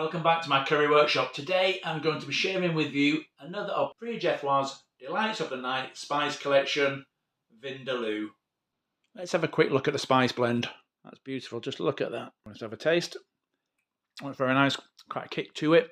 Welcome back to my curry workshop. Today I'm going to be sharing with you another of Priya Jethwa's Delights of the Night spice collection, Vindaloo. Let's have a quick look at the spice blend. That's beautiful, just look at that. Let's have a taste. Oh, it's very nice, quite a kick to it.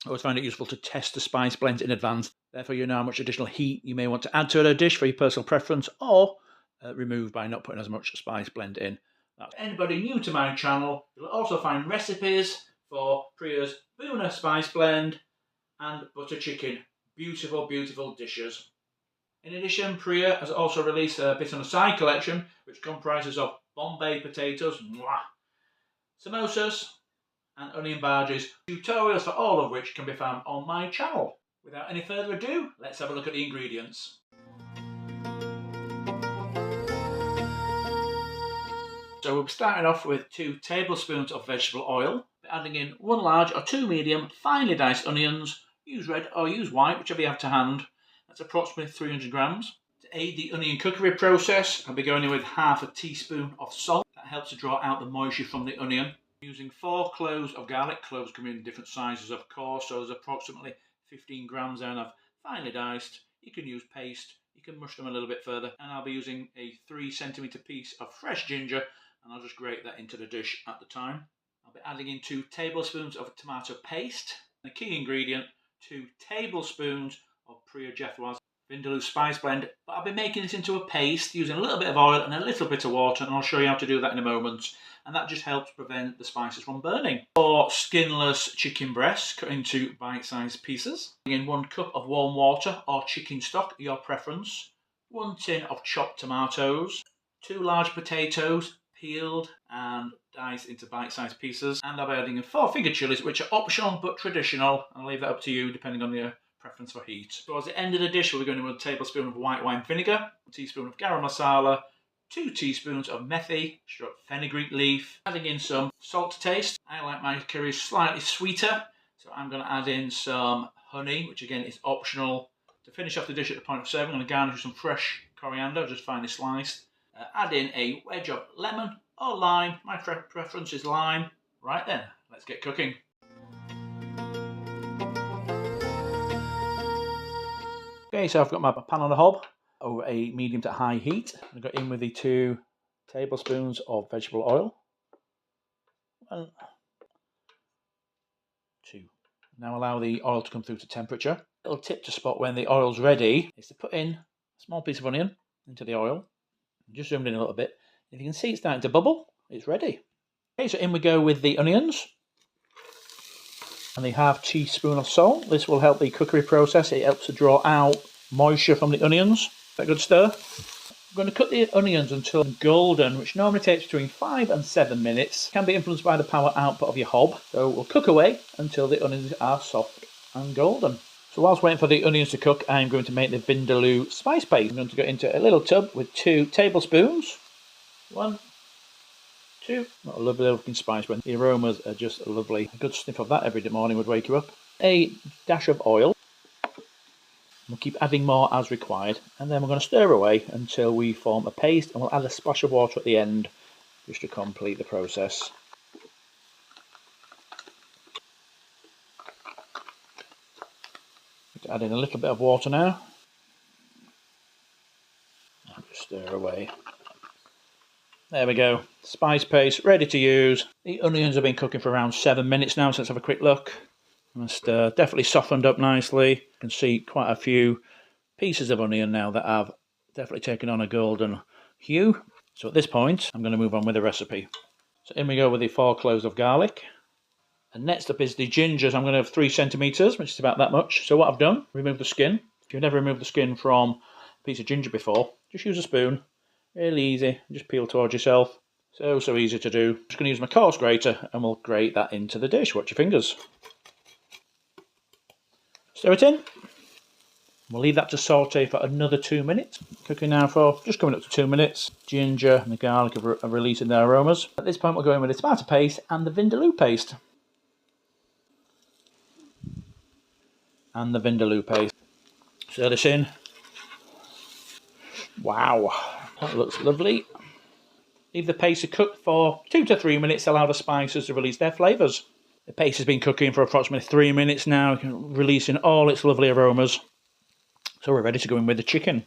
I always find it useful to test the spice blends in advance. Therefore you know how much additional heat you may want to add to a dish for your personal preference or remove by not putting as much spice blend in. For anybody new to my channel, you'll also find recipes for Priya's Boneless spice blend and butter chicken. Beautiful, beautiful dishes. In addition, Priya has also released a bit on the side collection, which comprises of Bombay potatoes, samosas, and onion bhajis. Tutorials for all of which can be found on my channel. Without any further ado, let's have a look at the ingredients. So we'll be starting off with 2 tablespoons of vegetable oil, adding in 1 large or 2 medium finely diced onions. Use red or use white, whichever you have to hand. That's approximately 300 grams. To aid the onion cookery process, I'll be going in with half a teaspoon of salt. That helps to draw out the moisture from the onion. Using 4 cloves of garlic. Cloves come in different sizes, of course, so there's approximately 15 grams there of finely diced. You can use paste, you can mush them a little bit further. And I'll be using a 3cm piece of fresh ginger, and I'll just grate that into the dish at the time. I'll be adding in 2 tablespoons of tomato paste. The key ingredient, 2 tablespoons of Priya Jethwa's Vindaloo spice blend. But I'll be making this into a paste using a little bit of oil and a little bit of water, and I'll show you how to do that in a moment. And that just helps prevent the spices from burning. For skinless chicken breasts, cut into bite-sized pieces. In 1 cup of warm water or chicken stock, your preference. 1 tin of chopped tomatoes. 2 large potatoes, peeled and diced into bite-sized pieces. And I'll be adding in 4 finger chilies, which are optional but traditional. I'll leave that up to you depending on your preference for heat. Towards the end of the dish, we're going to add a tablespoon of white wine vinegar, a teaspoon of garam masala, 2 teaspoons of methi, fenugreek leaf, adding in some salt to taste. I like my curry slightly sweeter, so I'm going to add in some honey, which again is optional. To finish off the dish at the point of serving, I'm going to garnish with some fresh coriander, just finely sliced. Add in a wedge of lemon or lime. My preference is lime. Right then, let's get cooking. Okay, so I've got my pan on the hob over a medium to high heat. I've got in with the 2 tablespoons of vegetable oil. 1, 2. Now allow the oil to come through to temperature. A little tip to spot when the oil's ready is to put in a small piece of onion into the oil. Just zoomed in a little bit. If you can see it's starting to bubble, it's ready. Okay, so in we go with the onions. And the half teaspoon of salt. This will help the cookery process. It helps to draw out moisture from the onions. That good stir. I'm going to cook the onions until golden, which normally takes between 5 and 7 minutes. Can be influenced by the power output of your hob. So we'll cook away until the onions are soft and golden. So whilst waiting for the onions to cook, I'm going to make the Vindaloo spice paste. I'm going to go into a little tub with 2 tablespoons. 1, 2. What a lovely looking spice blend. The aromas are just lovely. A good sniff of that every morning would wake you up. A dash of oil. We'll keep adding more as required. And then we're going to stir away until we form a paste. And we'll add a splash of water at the end just to complete the process. Add in a little bit of water now. And just stir away. There we go. Spice paste ready to use. The onions have been cooking for around 7 minutes now, so let's have a quick look. And stir. Definitely softened up nicely. You can see quite a few pieces of onion now that have definitely taken on a golden hue. So at this point, I'm going to move on with the recipe. So in we go with the 4 cloves of garlic. And next up is the gingers. I'm going to have 3 centimetres, which is about that much. So what I've done, remove the skin. If you've never removed the skin from a piece of ginger before, just use a spoon. Really easy. Just peel towards yourself. So easy to do. Just going to use my coarse grater and we'll grate that into the dish. Watch your fingers. Stir it in. We'll leave that to saute for another 2 minutes. Cooking now for just coming up to 2 minutes. Ginger and the garlic are releasing their aromas. At this point, we'll go in with the tomato paste and the Vindaloo paste. And the Vindaloo paste. Stir this in. Wow, that looks lovely. Leave the paste to cook for 2 to 3 minutes. Allow the spices to release their flavours. The paste has been cooking for approximately 3 minutes now, releasing all its lovely aromas. So we're ready to go in with the chicken.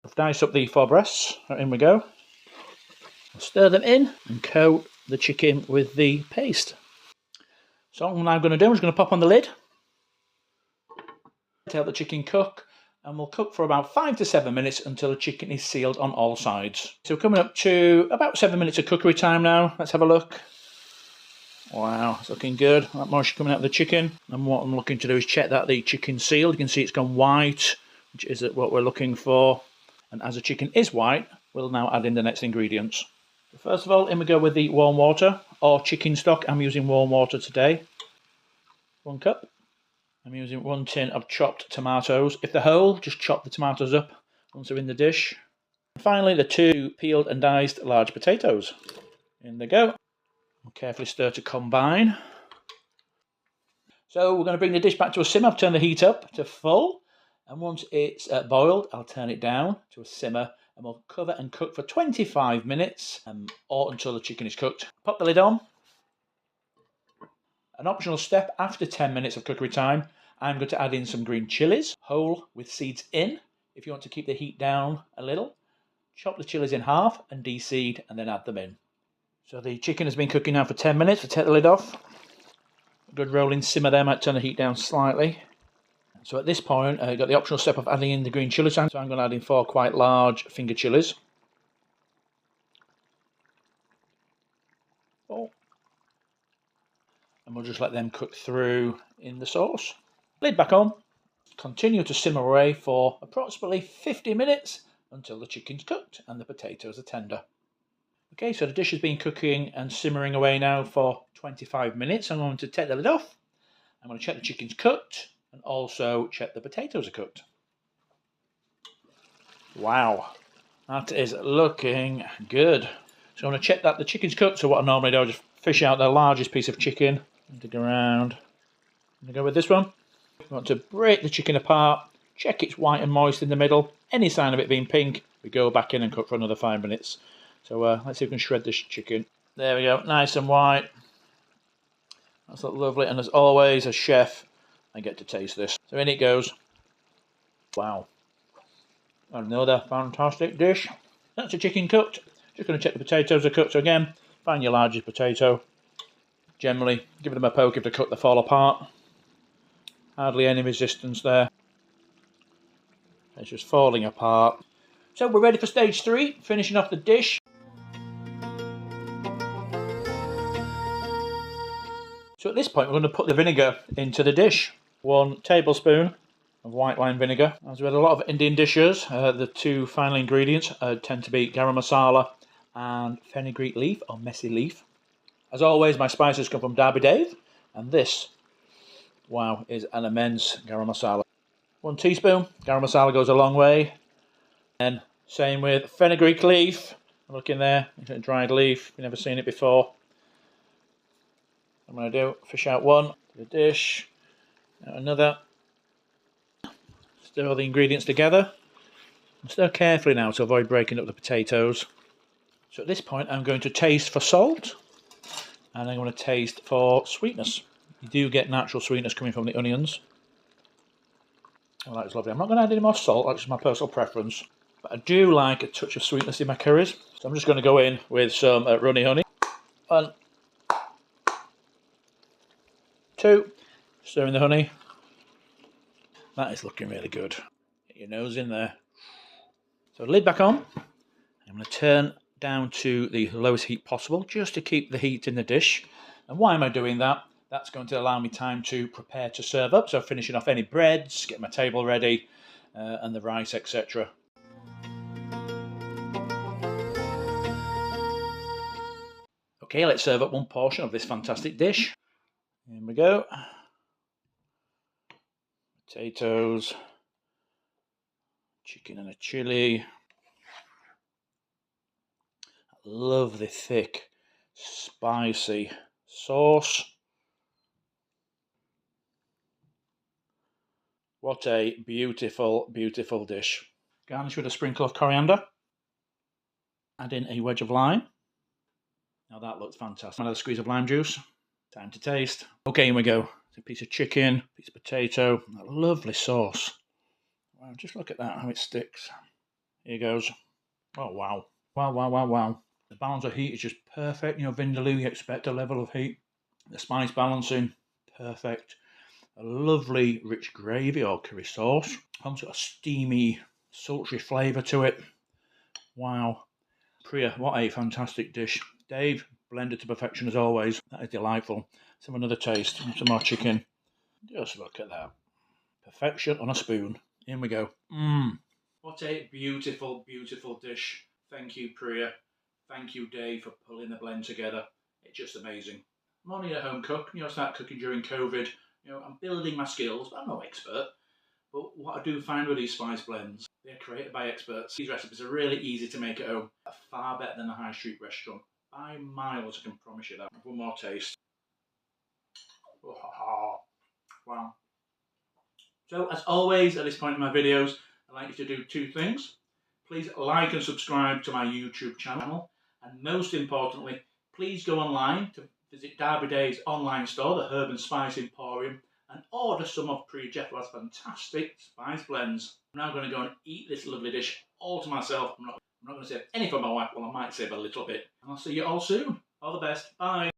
I've diced up the 4 breasts. In we go. I'll stir them in and coat the chicken with the paste. So what I'm now going to do is going to pop on the lid, let the chicken cook, and we'll cook for about 5 to 7 minutes until the chicken is sealed on all sides. So we're coming up to about 7 minutes of cookery time now. Let's have a look. Wow, it's looking good. That moisture coming out of the chicken. And what I'm looking to do is check that the chicken's sealed. You can see it's gone white, which is what we're looking for. And as the chicken is white, we'll now add in the next ingredients. So first of all, in we go with the warm water or chicken stock. I'm using warm water today. 1 cup. I'm using 1 tin of chopped tomatoes. If they're whole, just chop the tomatoes up once they're in the dish. And finally, the 2 peeled and diced large potatoes. In they go. We'll carefully stir to combine. So we're going to bring the dish back to a simmer. I've turned the heat up to full. And once it's boiled, I'll turn it down to a simmer. And we'll cover and cook for 25 minutes or until the chicken is cooked. Pop the lid on. An optional step after 10 minutes of cookery time, I'm going to add in some green chilies, whole with seeds in. If you want to keep the heat down a little, chop the chilies in half and de-seed and then add them in. So the chicken has been cooking now for 10 minutes. We'll take the lid off. A good rolling simmer there, might turn the heat down slightly. So at this point, I've got the optional step of adding in the green chilies. So I'm going to add in 4 quite large finger chilies. Oh. And we'll just let them cook through in the sauce. Lid back on. Continue to simmer away for approximately 50 minutes until the chicken's cooked and the potatoes are tender. Okay, so the dish has been cooking and simmering away now for 25 minutes. I'm going to take the lid off. I'm going to check the chicken's cooked and also check the potatoes are cooked. Wow, that is looking good. So I'm going to check that the chicken's cooked. So what I normally do is just fish out the largest piece of chicken and dig around. I'm going to go with this one. We want to break the chicken apart, check it's white and moist in the middle. Any sign of it being pink, we go back in and cook for another 5 minutes. So let's see if we can shred this chicken. There we go, nice and white. That's lovely. And as always, as chef, I get to taste this. So in it goes. Wow. Another fantastic dish. That's the chicken cooked. Just going to check the potatoes are cooked. So again, find your largest potato. Generally, give them a poke. If they're cooked, they fall apart. Hardly any resistance there. It's just falling apart. So we're ready for stage 3, finishing off the dish. So at this point, we're going to put the vinegar into the dish. 1 tablespoon of white wine vinegar. As with a lot of Indian dishes, the 2 final ingredients tend to be garam masala and fenugreek leaf or messy leaf. As always, my spices come from Derbydave, and this, wow, is an immense garam masala. 1 teaspoon, garam masala goes a long way. And same with fenugreek leaf. Look in there, it's a dried leaf, you've never seen it before. I'm going to do, fish out 1 to the dish, another. Stir all the ingredients together. Stir carefully now to avoid breaking up the potatoes. So at this point, I'm going to taste for salt, and I'm going to taste for sweetness. You do get natural sweetness coming from the onions. Oh, that's lovely. I'm not going to add any more salt, that's just my personal preference. But I do like a touch of sweetness in my curries. So I'm just going to go in with some runny honey. 1, 2, stir in the honey. That is looking really good. Get your nose in there. So lid back on. I'm going to turn down to the lowest heat possible just to keep the heat in the dish. And why am I doing that? That's going to allow me time to prepare to serve up. So finishing off any breads, get my table ready, and the rice, etc. Okay, let's serve up 1 portion of this fantastic dish. Here we go. Potatoes, chicken and a chili. Lovely thick, spicy sauce. What a beautiful, beautiful dish. Garnish with a sprinkle of coriander. add in a wedge of lime. Now that looks fantastic. Another squeeze of lime juice. Time to taste. Okay, here we go. It's a piece of chicken, piece of potato, a lovely sauce. Wow, just look at that, how it sticks. Here goes. Oh, wow. Wow, wow, wow, wow. The balance of heat is just perfect. You know, Vindaloo, you expect a level of heat. The spice balancing, perfect. A lovely rich gravy or curry sauce. Comes with a steamy, sultry flavour to it. Wow. Priya, what a fantastic dish. Dave, blended to perfection as always. That is delightful. Let's have another taste. Some more chicken. Just look at that. Perfection on a spoon. In we go. What a beautiful, beautiful dish. Thank you, Priya. Thank you, Dave, for pulling the blend together. It's just amazing. I'm only a home cook. You know, I started cooking during COVID. You know, I'm building my skills, but I'm no expert. But what I do find with these spice blends, they're created by experts. These recipes are really easy to make at home. Far better than a high street restaurant. By miles, I can promise you that. One more taste. Oh, wow. So, as always, at this point in my videos, I'd like you to do two things. Please like and subscribe to my YouTube channel. And most importantly, please go online to visit Derbydav's online store, the Herb and Spice Emporium, and order some of Priya Jethwa's fantastic spice blends. I'm now going to go and eat this lovely dish all to myself. I'm not going to save any for my wife, well, I might save a little bit. And I'll see you all soon. All the best. Bye.